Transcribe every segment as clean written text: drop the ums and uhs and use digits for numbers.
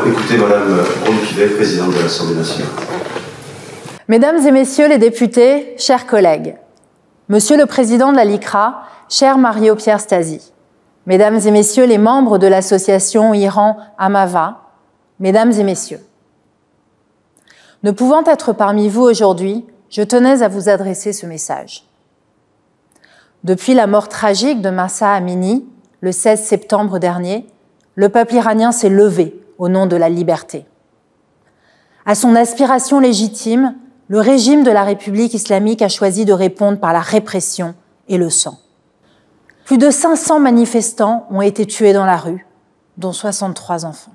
écouter Madame Braun-Pivet, présidente de l'Assemblée nationale. Mesdames et messieurs les députés, chers collègues, Monsieur le Président de la LICRA, cher Mario-Pierre Stasi, Mesdames et messieurs les membres de l'association Iran-Amava, Mesdames et messieurs, ne pouvant être parmi vous aujourd'hui, je tenais à vous adresser ce message. Depuis la mort tragique de Mahsa Amini, le 16 septembre dernier, le peuple iranien s'est levé au nom de la liberté. À son aspiration légitime, le régime de la République islamique a choisi de répondre par la répression et le sang. Plus de 500 manifestants ont été tués dans la rue, dont 63 enfants.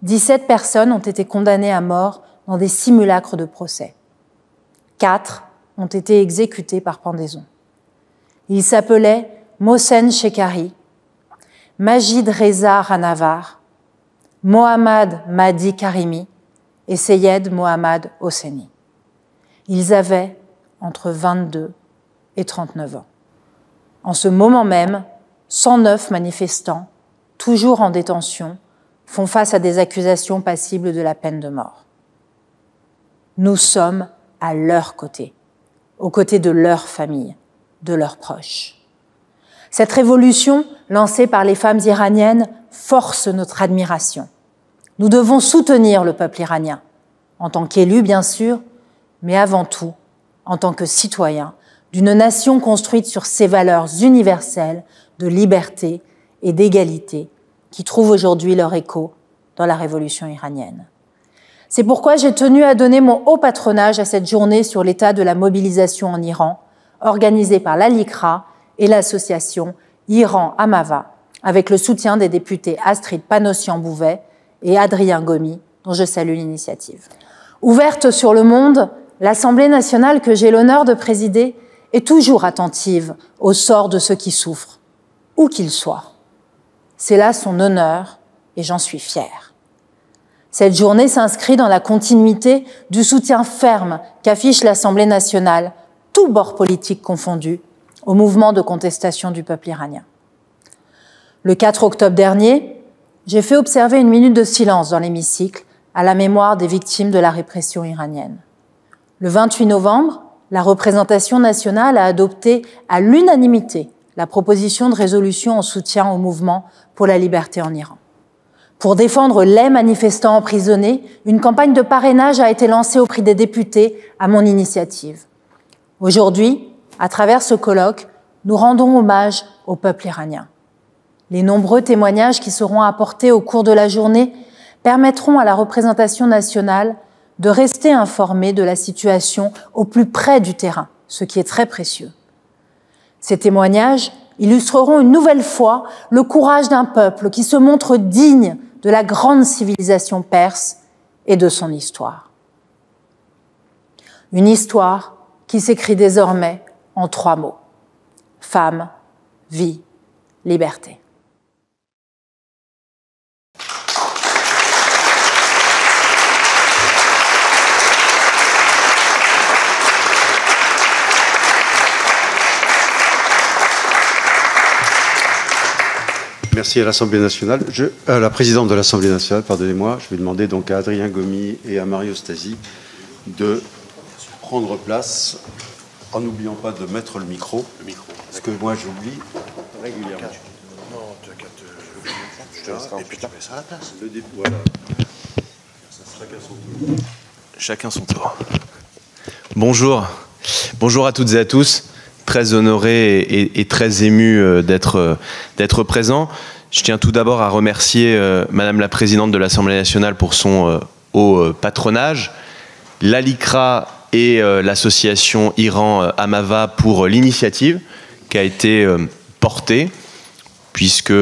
17 personnes ont été condamnées à mort dans des simulacres de procès. 4 ont été exécutées par pendaison. Ils s'appelaient Mohsen Shekari, Majid Reza Ranavar, Mohammad Mahdi Karimi et Seyed Mohammad Hosseini. Ils avaient entre 22 et 39 ans. En ce moment même, 109 manifestants, toujours en détention, font face à des accusations passibles de la peine de mort. Nous sommes à leur côté, aux côtés de leurs familles, de leurs proches. Cette révolution, lancée par les femmes iraniennes, force notre admiration. Nous devons soutenir le peuple iranien, en tant qu'élus bien sûr, mais avant tout en tant que citoyens d'une nation construite sur ces valeurs universelles de liberté et d'égalité qui trouvent aujourd'hui leur écho dans la révolution iranienne. C'est pourquoi j'ai tenu à donner mon haut patronage à cette journée sur l'état de la mobilisation en Iran, organisée par la LICRA et l'association Iran-Amava, avec le soutien des députés Astrid Panosyan-Bouvet et Adrien Gomi, dont je salue l'initiative. Ouverte sur le monde, l'Assemblée nationale que j'ai l'honneur de présider est toujours attentive au sort de ceux qui souffrent, où qu'ils soient. C'est là son honneur et j'en suis fière. Cette journée s'inscrit dans la continuité du soutien ferme qu'affiche l'Assemblée nationale, tous bords politiques confondus, au mouvement de contestation du peuple iranien. Le 4 octobre dernier, j'ai fait observer une minute de silence dans l'hémicycle à la mémoire des victimes de la répression iranienne. Le 28 novembre, la représentation nationale a adopté à l'unanimité la proposition de résolution en soutien au mouvement pour la liberté en Iran. Pour défendre les manifestants emprisonnés, une campagne de parrainage a été lancée auprès des députés à mon initiative. Aujourd'hui, à travers ce colloque, nous rendons hommage au peuple iranien. Les nombreux témoignages qui seront apportés au cours de la journée permettront à la représentation nationale de rester informée de la situation au plus près du terrain, ce qui est très précieux. Ces témoignages illustreront une nouvelle fois le courage d'un peuple qui se montre digne de la grande civilisation perse et de son histoire. Une histoire qui s'écrit désormais en 3 mots. Femme, vie, liberté. Merci à l'Assemblée nationale. À la présidente de l'Assemblée nationale, pardonnez-moi, je vais demander donc à Adrien Gomi et à Mario Stasi de prendre place en n'oubliant pas de mettre le micro. Parce que moi j'oublie régulièrement. Non, tu as qu'à te... Et puis tu mets ça à la place. Voilà. Chacun son tour. Bonjour. Bonjour à toutes et à tous. Très honoré et très ému d'être présent. Je tiens tout d'abord à remercier Madame la Présidente de l'Assemblée nationale pour son haut patronage, la LICRA et l'association Iran-Amava pour l'initiative qui a été portée, puisque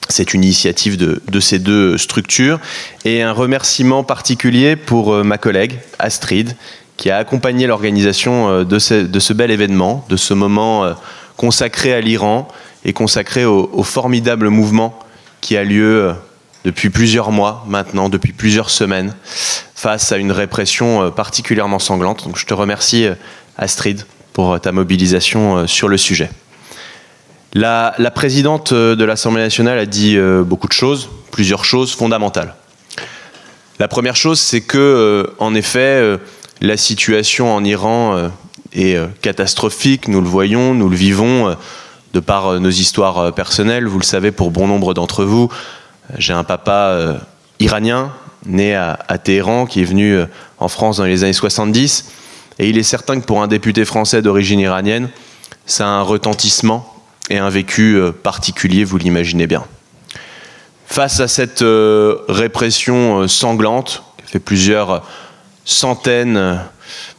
c'est une initiative de ces deux structures, et un remerciement particulier pour ma collègue Astrid, qui a accompagné l'organisation de ce bel événement, de ce moment consacré à l'Iran et consacré au formidable mouvement qui a lieu depuis plusieurs mois maintenant, depuis plusieurs semaines, face à une répression particulièrement sanglante. Donc je te remercie, Astrid, pour ta mobilisation sur le sujet. La présidente de l'Assemblée nationale a dit beaucoup de choses, plusieurs choses fondamentales. La première chose, c'est que, en effet, la situation en Iran est catastrophique, nous le voyons, nous le vivons, de par nos histoires personnelles. Vous le savez, pour bon nombre d'entre vous, j'ai un papa iranien, né à Téhéran, qui est venu en France dans les années 70. Et il est certain que pour un député français d'origine iranienne, ça a un retentissement et un vécu particulier, vous l'imaginez bien. Face à cette répression sanglante, qui a fait plusieurs centaines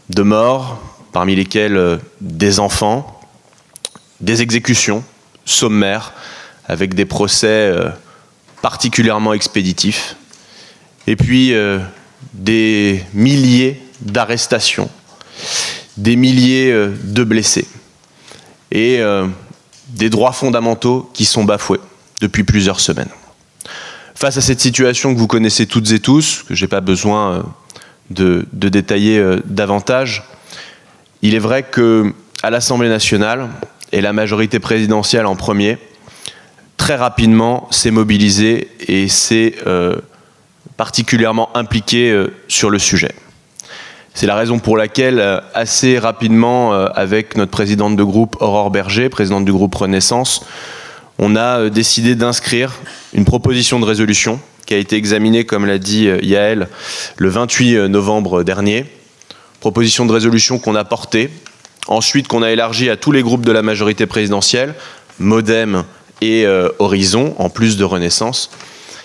de morts, parmi lesquels des enfants, des exécutions sommaires, avec des procès particulièrement expéditifs, et puis des milliers d'arrestations, des milliers de blessés, et des droits fondamentaux qui sont bafoués depuis plusieurs semaines. Face à cette situation que vous connaissez toutes et tous, que je n'ai pas besoin de détailler davantage, il est vrai qu'à l'Assemblée nationale, et la majorité présidentielle en premier, très rapidement s'est mobilisée et s'est particulièrement impliquée sur le sujet. C'est la raison pour laquelle, assez rapidement, avec notre présidente de groupe, Aurore Berger, présidente du groupe Renaissance, on a décidé d'inscrire une proposition de résolution qui a été examinée, comme l'a dit Yael, le 28 novembre dernier. Proposition de résolution qu'on a portée, ensuite qu'on a élargie à tous les groupes de la majorité présidentielle, Modem et Horizon, en plus de Renaissance.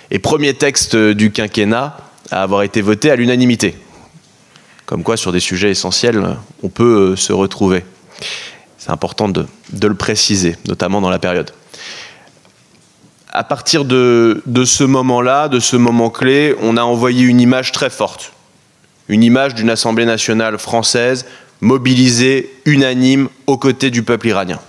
Et premier texte du quinquennat à avoir été voté à l'unanimité. Comme quoi, sur des sujets essentiels, on peut se retrouver. C'est important de le préciser, notamment dans la période. À partir de ce moment-là, de ce moment clé, on a envoyé une image très forte. Une image d'une Assemblée nationale française mobilisée, unanime, aux côtés du peuple iranien.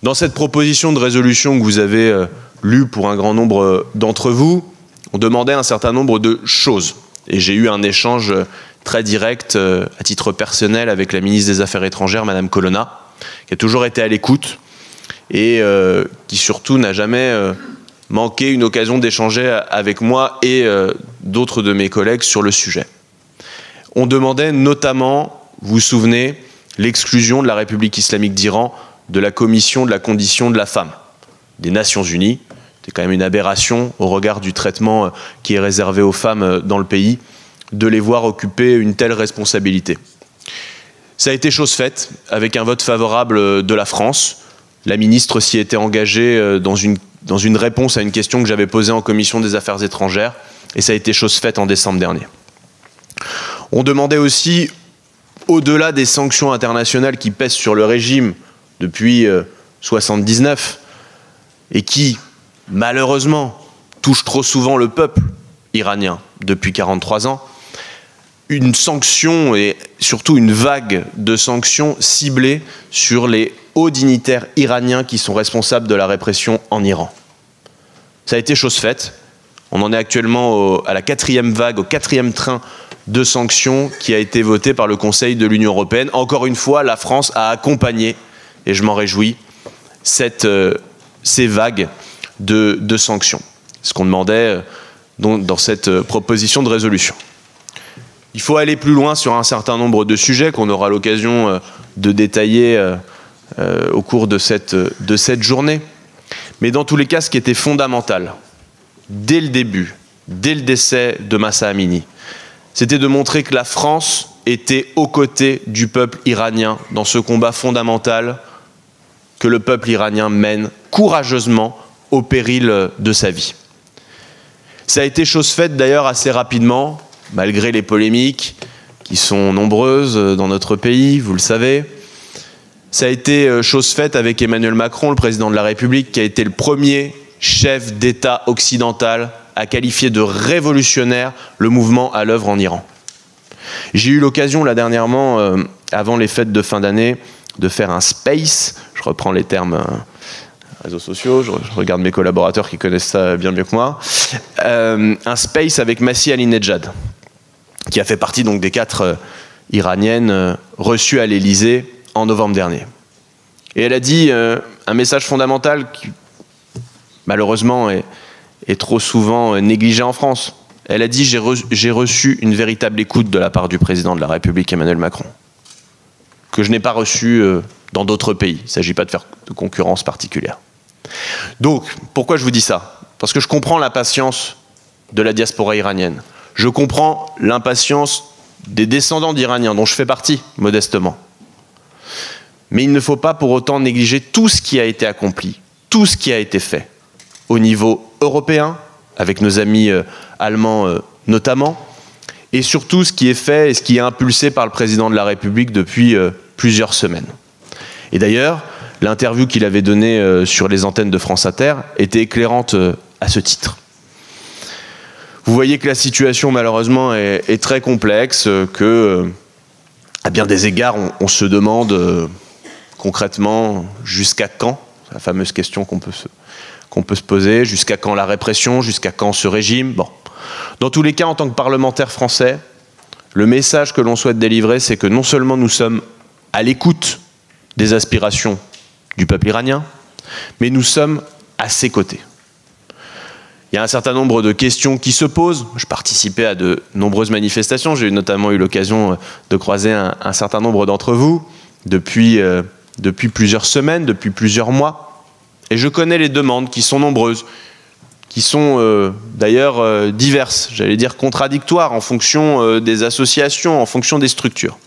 Dans cette proposition de résolution que vous avez lue pour un grand nombre d'entre vous, on demandait un certain nombre de choses. Et j'ai eu un échange très direct, à titre personnel, avec la ministre des Affaires étrangères, Madame Colonna, qui a toujours été à l'écoute et qui surtout n'a jamais manqué une occasion d'échanger avec moi et d'autres de mes collègues sur le sujet. On demandait notamment, vous vous souvenez, l'exclusion de la République islamique d'Iran de la Commission de la condition de la femme des Nations Unies. C'est quand même une aberration au regard du traitement qui est réservé aux femmes dans le pays, de les voir occuper une telle responsabilité. Ça a été chose faite, avec un vote favorable de la France. La ministre s'y était engagée dans une réponse à une question que j'avais posée en commission des affaires étrangères, et ça a été chose faite en décembre dernier. On demandait aussi, au-delà des sanctions internationales qui pèsent sur le régime depuis 1979, et qui, malheureusement, touchent trop souvent le peuple iranien depuis 43 ans, une sanction et surtout une vague de sanctions ciblées sur les hauts dignitaires iraniens qui sont responsables de la répression en Iran. Ça a été chose faite. On en est actuellement à la 4e vague, au 4e train de sanctions qui a été voté par le Conseil de l'Union européenne. Encore une fois, la France a accompagné, et je m'en réjouis, ces vagues de sanctions. Ce qu'on demandait dans cette proposition de résolution. Il faut aller plus loin sur un certain nombre de sujets qu'on aura l'occasion de détailler au cours de cette journée. Mais dans tous les cas, ce qui était fondamental, dès le début, dès le décès de Mahsa Amini, c'était de montrer que la France était aux côtés du peuple iranien dans ce combat fondamental que le peuple iranien mène courageusement au péril de sa vie. Ça a été chose faite d'ailleurs assez rapidement, malgré les polémiques qui sont nombreuses dans notre pays, vous le savez. Ça a été chose faite avec Emmanuel Macron, le président de la République, qui a été le premier chef d'État occidental à qualifier de révolutionnaire le mouvement à l'œuvre en Iran. J'ai eu l'occasion, là dernièrement, avant les fêtes de fin d'année, de faire un space, je reprends les termes réseaux sociaux, je regarde mes collaborateurs qui connaissent ça bien mieux que moi, un space avec Masih Alinejad, qui a fait partie donc des 4 Iraniennes reçues à l'Élysée en novembre dernier. Et elle a dit un message fondamental qui, malheureusement, est trop souvent négligé en France. Elle a dit « J'ai reçu une véritable écoute de la part du président de la République, Emmanuel Macron, que je n'ai pas reçu dans d'autres pays. Il ne s'agit pas de faire de concurrence particulière. » Donc, pourquoi je vous dis ça? Parce que je comprends l'impatience de la diaspora iranienne. Je comprends l'impatience des descendants d'Iraniens, dont je fais partie, modestement. Mais il ne faut pas pour autant négliger tout ce qui a été accompli, tout ce qui a été fait, au niveau européen, avec nos amis allemands notamment, et surtout ce qui est fait et ce qui est impulsé par le président de la République depuis plusieurs semaines. Et d'ailleurs, l'interview qu'il avait donnée sur les antennes de France Inter était éclairante à ce titre. Vous voyez que la situation, malheureusement, est très complexe, que, à bien des égards, on se demande concrètement jusqu'à quand, la fameuse question qu'on peut se poser, jusqu'à quand la répression, jusqu'à quand ce régime. Bon. Dans tous les cas, en tant que parlementaires français, le message que l'on souhaite délivrer, c'est que non seulement nous sommes à l'écoute des aspirations du peuple iranien, mais nous sommes à ses côtés. Il y a un certain nombre de questions qui se posent. Je participais à de nombreuses manifestations. J'ai notamment eu l'occasion de croiser un certain nombre d'entre vous depuis plusieurs semaines, depuis plusieurs mois. Et je connais les demandes qui sont nombreuses, qui sont d'ailleurs diverses, j'allais dire contradictoires en fonction des associations, en fonction des structures.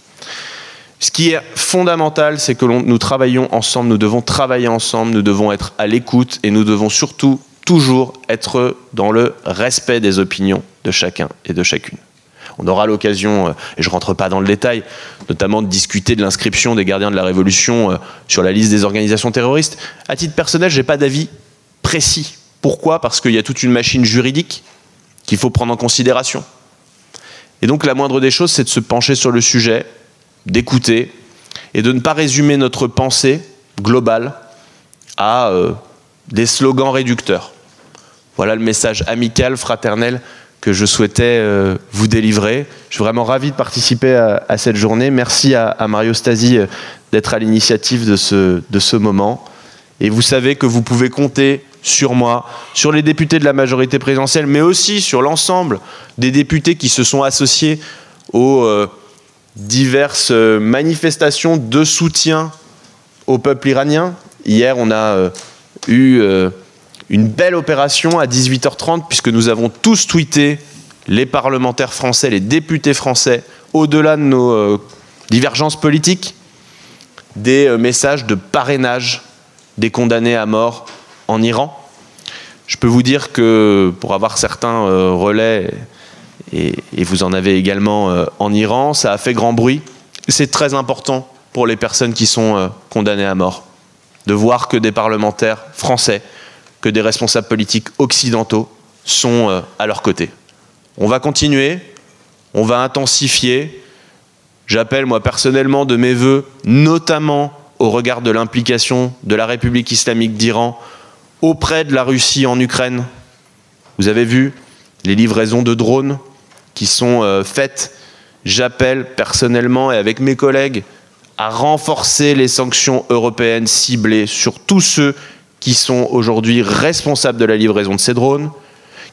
Ce qui est fondamental, c'est que nous travaillons ensemble, nous devons travailler ensemble, nous devons être à l'écoute et nous devons surtout toujours être dans le respect des opinions de chacun et de chacune. On aura l'occasion, et je ne rentre pas dans le détail, notamment de discuter de l'inscription des gardiens de la Révolution sur la liste des organisations terroristes. À titre personnel, je n'ai pas d'avis précis. Pourquoi? Parce qu'il y a toute une machine juridique qu'il faut prendre en considération. Et donc la moindre des choses, c'est de se pencher sur le sujet, d'écouter, et de ne pas résumer notre pensée globale à des slogans réducteurs. Voilà le message amical, fraternel que je souhaitais vous délivrer. Je suis vraiment ravi de participer à cette journée. Merci à Mario Stasi d'être à l'initiative de ce moment. Et vous savez que vous pouvez compter sur moi, sur les députés de la majorité présidentielle, mais aussi sur l'ensemble des députés qui se sont associés aux diverses manifestations de soutien au peuple iranien. Hier, on a eu une belle opération à 18h30 puisque nous avons tous tweeté, les parlementaires français, les députés français, au-delà de nos divergences politiques, des messages de parrainage des condamnés à mort en Iran. Je peux vous dire que pour avoir certains relais, et vous en avez également en Iran, ça a fait grand bruit. C'est très important pour les personnes qui sont condamnées à mort de voir que des parlementaires français, que des responsables politiques occidentaux sont à leur côté. On va continuer, on va intensifier. J'appelle moi personnellement de mes vœux, notamment au regard de l'implication de la République islamique d'Iran auprès de la Russie en Ukraine. Vous avez vu les livraisons de drones qui sont faites. J'appelle personnellement et avec mes collègues à renforcer les sanctions européennes ciblées sur tous ceux qui sont aujourd'hui responsables de la livraison de ces drones,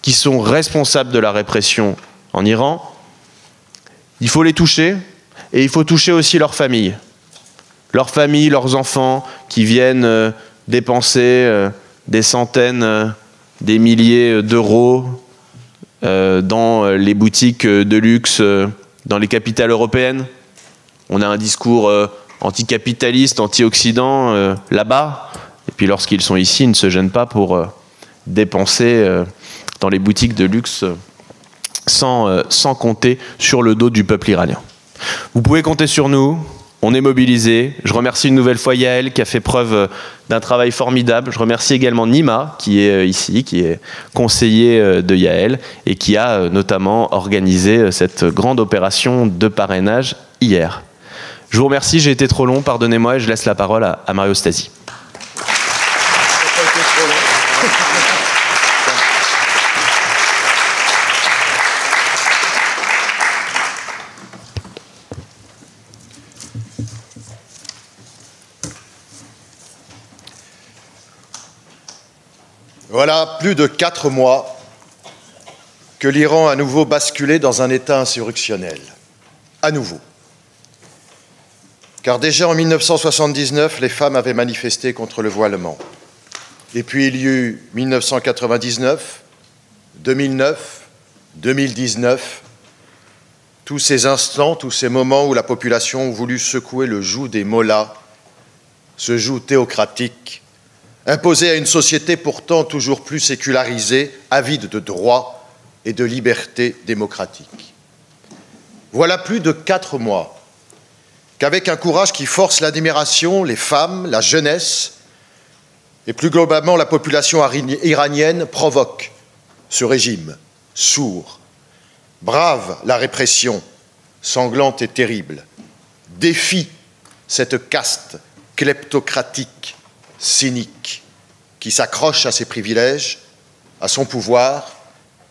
qui sont responsables de la répression en Iran. Il faut les toucher et il faut toucher aussi leurs familles, leurs enfants qui viennent dépenser des centaines, des milliers d'euros dans les boutiques de luxe dans les capitales européennes. On a un discours anticapitaliste, anti-Occident là-bas. Et puis lorsqu'ils sont ici, ils ne se gênent pas pour dépenser dans les boutiques de luxe sans compter sur le dos du peuple iranien. Vous pouvez compter sur nous. On est mobilisés. Je remercie une nouvelle fois Yael qui a fait preuve d'un travail formidable. Je remercie également Nima qui est ici, qui est conseiller de Yael et qui a notamment organisé cette grande opération de parrainage hier. Je vous remercie, j'ai été trop long, pardonnez-moi et je laisse la parole à Mario Stasi. Voilà plus de 4 mois que l'Iran a à nouveau basculé dans un état insurrectionnel. À nouveau. Car déjà en 1979, les femmes avaient manifesté contre le voilement. Et puis il y eut 1999, 2009, 2019, tous ces instants, tous ces moments où la population a voulu secouer le joug des mollahs, ce joug théocratique, imposé à une société pourtant toujours plus sécularisée, avide de droits et de libertés démocratiques. Voilà plus de 4 mois qu'avec un courage qui force l'admiration, les femmes, la jeunesse et plus globalement la population iranienne provoque ce régime sourd, brave la répression sanglante et terrible, défie cette caste kleptocratique, cynique, qui s'accroche à ses privilèges, à son pouvoir,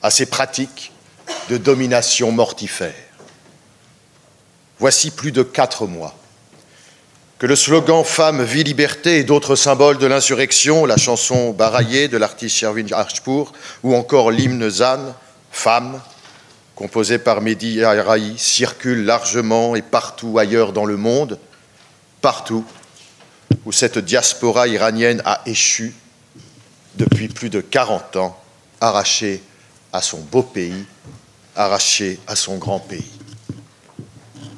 à ses pratiques de domination mortifère. Voici plus de 4 mois que le slogan « Femmes, vie, liberté » et d'autres symboles de l'insurrection, la chanson Baraye de l'artiste Shervin Ashpour ou encore l'hymne Zan, « Femmes », composé par Mehdi Arahi, circulent largement et partout ailleurs dans le monde, partout où cette diaspora iranienne a échu depuis plus de 40 ans, arrachée à son beau pays, arrachée à son grand pays.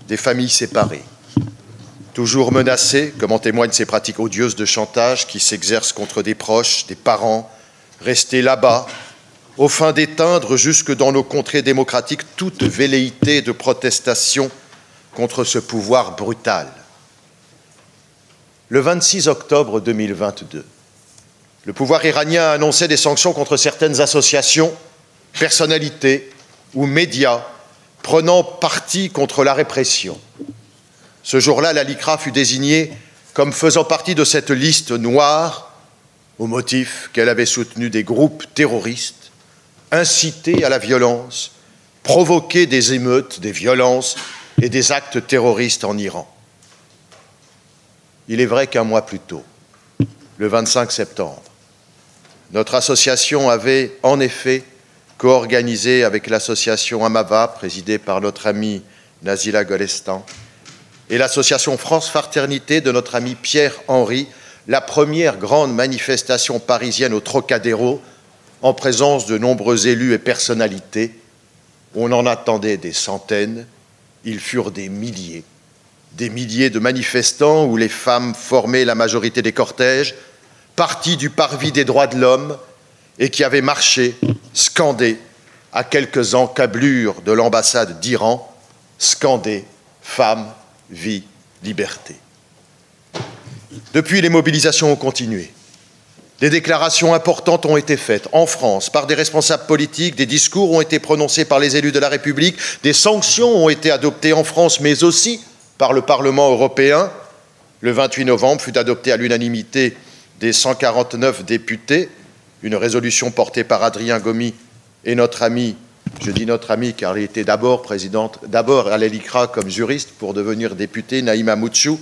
Des familles séparées, toujours menacées, comme en témoignent ces pratiques odieuses de chantage qui s'exercent contre des proches, des parents, restés là-bas, aux fins d'éteindre jusque dans nos contrées démocratiques toute velléité de protestation contre ce pouvoir brutal. Le 26 octobre 2022, le pouvoir iranien a annoncé des sanctions contre certaines associations, personnalités ou médias prenant parti contre la répression. Ce jour-là, la LICRA fut désignée comme faisant partie de cette liste noire au motif qu'elle avait soutenu des groupes terroristes, incité à la violence, provoqué des émeutes, des violences et des actes terroristes en Iran. Il est vrai qu'un mois plus tôt, le 25 septembre, notre association avait en effet co-organisé avec l'association Amava, présidée par notre ami Nazila Golestan, et l'association France Fraternité de notre ami Pierre Henry, la première grande manifestation parisienne au Trocadéro, en présence de nombreux élus et personnalités. On en attendait des centaines, ils furent des milliers de manifestants où les femmes formaient la majorité des cortèges, partis du parvis des droits de l'homme et qui avaient marché, scandé, à quelques encablures de l'ambassade d'Iran, scandé « Femmes, vie, liberté ». Depuis, les mobilisations ont continué. Des déclarations importantes ont été faites en France par des responsables politiques, des discours ont été prononcés par les élus de la République, des sanctions ont été adoptées en France, mais aussi par le Parlement européen. Le 28 novembre fut adoptée à l'unanimité des 149 députés une résolution portée par Adrien Gomi et notre ami, je dis notre ami car il était d'abord à l'ELICRA comme juriste pour devenir député, Naïma Moutchou.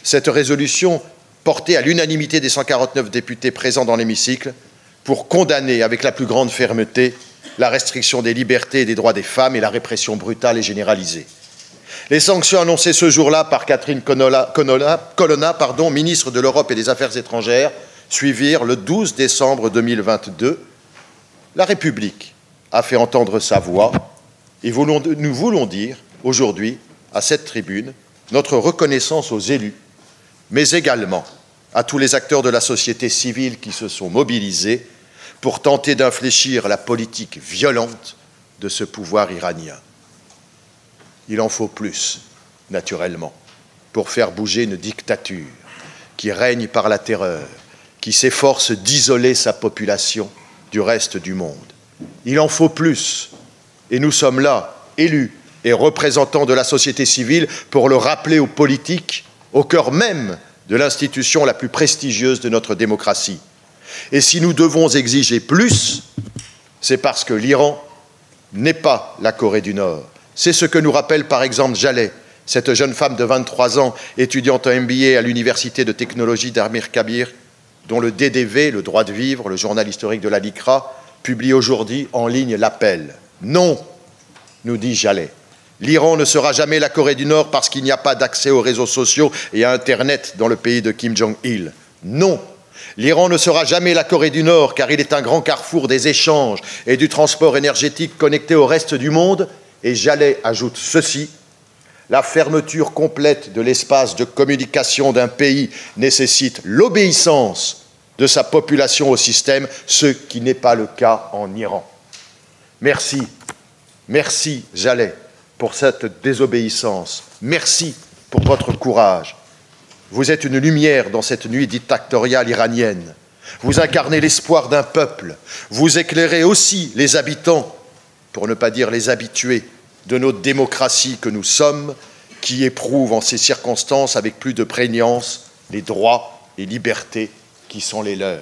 Cette résolution portée à l'unanimité des 149 députés présents dans l'hémicycle pour condamner avec la plus grande fermeté la restriction des libertés et des droits des femmes et la répression brutale et généralisée. Les sanctions annoncées ce jour-là par Catherine Colonna, ministre de l'Europe et des Affaires étrangères, suivirent le 12 décembre 2022. La République a fait entendre sa voix et nous voulons dire aujourd'hui, à cette tribune, notre reconnaissance aux élus, mais également à tous les acteurs de la société civile qui se sont mobilisés pour tenter d'infléchir la politique violente de ce pouvoir iranien. Il en faut plus, naturellement, pour faire bouger une dictature qui règne par la terreur, qui s'efforce d'isoler sa population du reste du monde. Il en faut plus, et nous sommes là, élus et représentants de la société civile, pour le rappeler aux politiques, au cœur même de l'institution la plus prestigieuse de notre démocratie. Et si nous devons exiger plus, c'est parce que l'Iran n'est pas la Corée du Nord. C'est ce que nous rappelle par exemple Jaleh, cette jeune femme de 23 ans, étudiante en MBA à l'université de technologie d'Amir Kabir, dont le DDV, le droit de vivre, le journal historique de la LICRA, publie aujourd'hui en ligne l'appel. Non, nous dit Jallet. L'Iran ne sera jamais la Corée du Nord parce qu'il n'y a pas d'accès aux réseaux sociaux et à Internet dans le pays de Kim Jong-il. Non, l'Iran ne sera jamais la Corée du Nord car il est un grand carrefour des échanges et du transport énergétique connecté au reste du monde. Et Jallet ajoute ceci: la fermeture complète de l'espace de communication d'un pays nécessite l'obéissance de sa population au système, ce qui n'est pas le cas en Iran. Merci, merci Jallet pour cette désobéissance. Merci pour votre courage. Vous êtes une lumière dans cette nuit dictatoriale iranienne. Vous incarnez l'espoir d'un peuple. Vous éclairez aussi les habitants, pour ne pas dire les habitués, de notre démocratie que nous sommes, qui éprouvent en ces circonstances avec plus de prégnance les droits et libertés qui sont les leurs.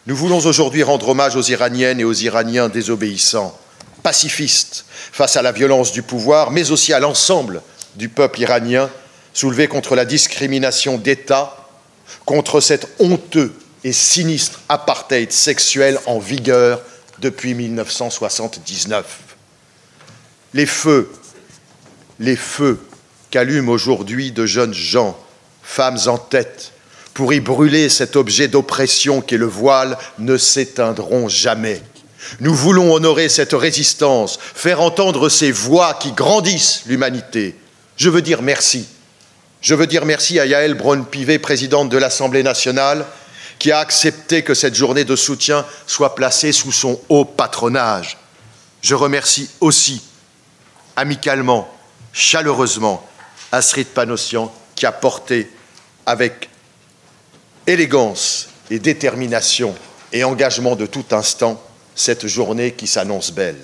Nous voulons aujourd'hui rendre hommage aux Iraniennes et aux Iraniens désobéissants, pacifistes face à la violence du pouvoir, mais aussi à l'ensemble du peuple iranien, soulevé contre la discrimination d'État, contre cet honteux et sinistre apartheid sexuel en vigueur depuis 1979. Les feux qu'allument aujourd'hui de jeunes gens, femmes en tête, pour y brûler cet objet d'oppression qu'est le voile, ne s'éteindront jamais. Nous voulons honorer cette résistance, faire entendre ces voix qui grandissent l'humanité. Je veux dire merci. Je veux dire merci à Yael Braun-Pivet, présidente de l'Assemblée nationale, qui a accepté que cette journée de soutien soit placée sous son haut patronage. Je remercie aussi, amicalement, chaleureusement, Astrid Panossian, qui a porté avec élégance et détermination et engagement de tout instant cette journée qui s'annonce belle.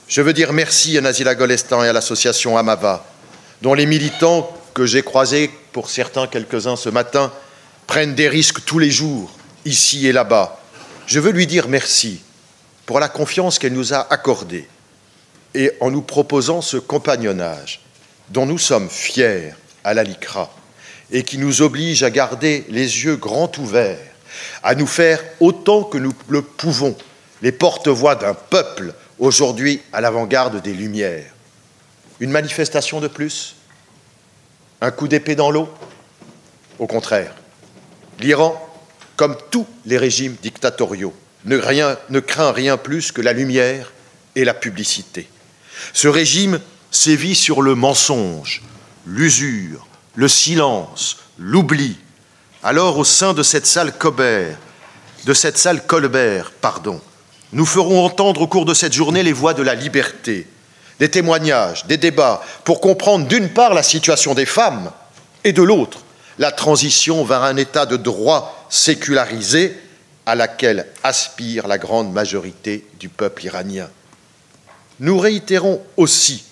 Je veux dire merci à Nazila Golestan et à l'association Amava, dont les militants que j'ai croisés, pour certains quelques-uns ce matin, prennent des risques tous les jours, ici et là-bas. Je veux lui dire merci pour la confiance qu'elle nous a accordée et en nous proposant ce compagnonnage dont nous sommes fiers à la LICRA et qui nous oblige à garder les yeux grands ouverts, à nous faire autant que nous le pouvons les porte-voix d'un peuple aujourd'hui à l'avant-garde des Lumières. Une manifestation de plus? Un coup d'épée dans l'eau? Au contraire, l'Iran, comme tous les régimes dictatoriaux, ne craint rien plus que la lumière et la publicité. Ce régime sévit sur le mensonge, l'usure, le silence, l'oubli. Alors, au sein de cette salle Colbert, nous ferons entendre au cours de cette journée les voix de la liberté, des témoignages, des débats, pour comprendre d'une part la situation des femmes et de l'autre la transition vers un état de droit sécularisé à laquelle aspire la grande majorité du peuple iranien. Nous réitérons aussi,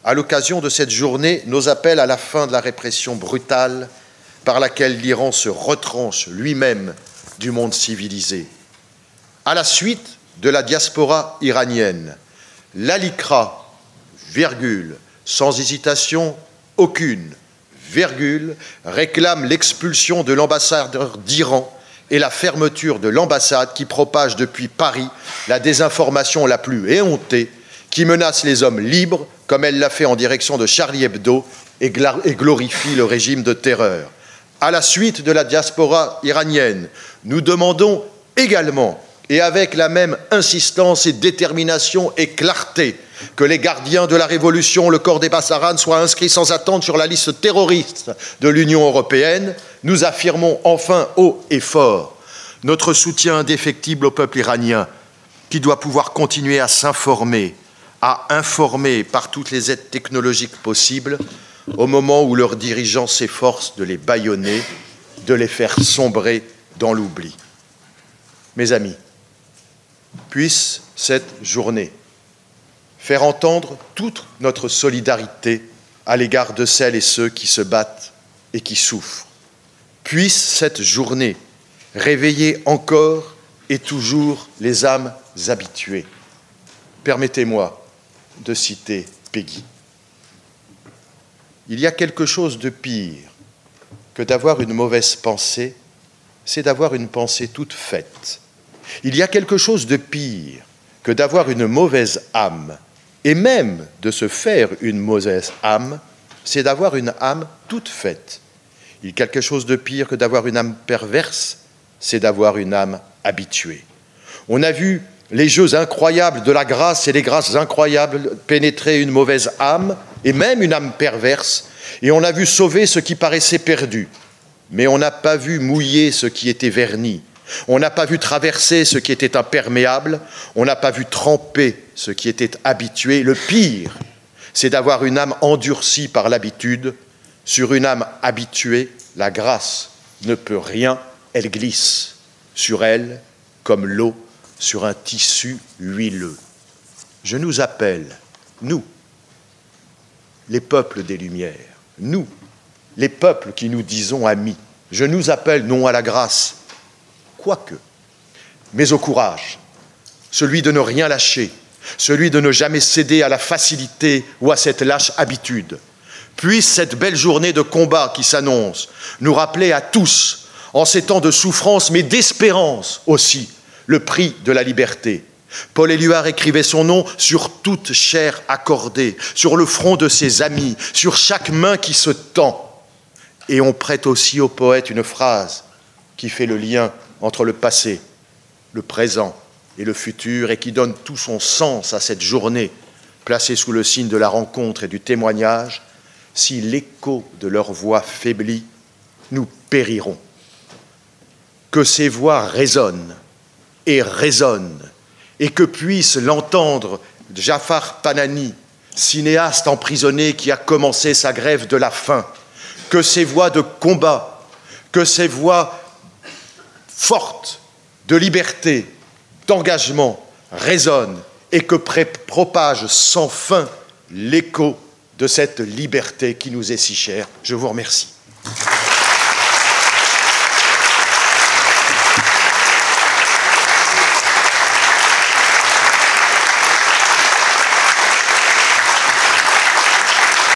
à l'occasion de cette journée, nos appels à la fin de la répression brutale par laquelle l'Iran se retranche lui-même du monde civilisé. À la suite de la diaspora iranienne, la LICRA, virgule, sans hésitation aucune, virgule, réclame l'expulsion de l'ambassadeur d'Iran et la fermeture de l'ambassade qui propage depuis Paris la désinformation la plus éhontée qui menace les hommes libres, comme elle l'a fait en direction de Charlie Hebdo, et glorifie le régime de terreur. À la suite de la diaspora iranienne, nous demandons également, et avec la même insistance et détermination et clarté, que les gardiens de la Révolution, le corps des Bassaranes, soient inscrits sans attendre sur la liste terroriste de l'Union européenne. Nous affirmons enfin haut et fort notre soutien indéfectible au peuple iranien, qui doit pouvoir continuer à s'informer, à informer par toutes les aides technologiques possibles, au moment où leurs dirigeants s'efforcent de les bâillonner, de les faire sombrer dans l'oubli. Mes amis, puisse cette journée faire entendre toute notre solidarité à l'égard de celles et ceux qui se battent et qui souffrent. Puisse cette journée réveiller encore et toujours les âmes habituées. Permettez-moi de citer Peggy. Il y a quelque chose de pire que d'avoir une mauvaise pensée c'est d'avoir une pensée toute faite. Il y a quelque chose de pire que d'avoir une mauvaise âme, et même de se faire une mauvaise âme, c'est d'avoir une âme toute faite. Il y a quelque chose de pire que d'avoir une âme perverse, c'est d'avoir une âme habituée. On a vu les jeux incroyables de la grâce et les grâces incroyables pénétrer une mauvaise âme, et même une âme perverse, et on a vu sauver ce qui paraissait perdu. Mais on n'a pas vu mouiller ce qui était verni. On n'a pas vu traverser ce qui était imperméable. On n'a pas vu tremper ce qui était habitué. Le pire, c'est d'avoir une âme endurcie par l'habitude. Sur une âme habituée, la grâce ne peut rien, elle glisse sur elle comme l'eau sur un tissu huileux. Je nous appelle, nous, les peuples des Lumières, nous, les peuples qui nous disons amis, je nous appelle non à la grâce, quoique, mais au courage, celui de ne rien lâcher, celui de ne jamais céder à la facilité ou à cette lâche habitude. Puisse cette belle journée de combat qui s'annonce nous rappeler à tous, en ces temps de souffrance, mais d'espérance aussi, le prix de la liberté. Paul Éluard écrivait son nom sur toute chair accordée, sur le front de ses amis, sur chaque main qui se tend. Et on prête aussi au poète une phrase qui fait le lien entre le passé, le présent et le futur, et qui donne tout son sens à cette journée, placée sous le signe de la rencontre et du témoignage. Si l'écho de leur voix faiblit, nous périrons. Que ces voix résonnent et résonnent, et que puisse l'entendre Jafar Panani, cinéaste emprisonné qui a commencé sa grève de la faim, que ces voix de combat, que ces voix fortes de liberté, d'engagement résonnent et que propage sans fin l'écho de cette liberté qui nous est si chère. Je vous remercie.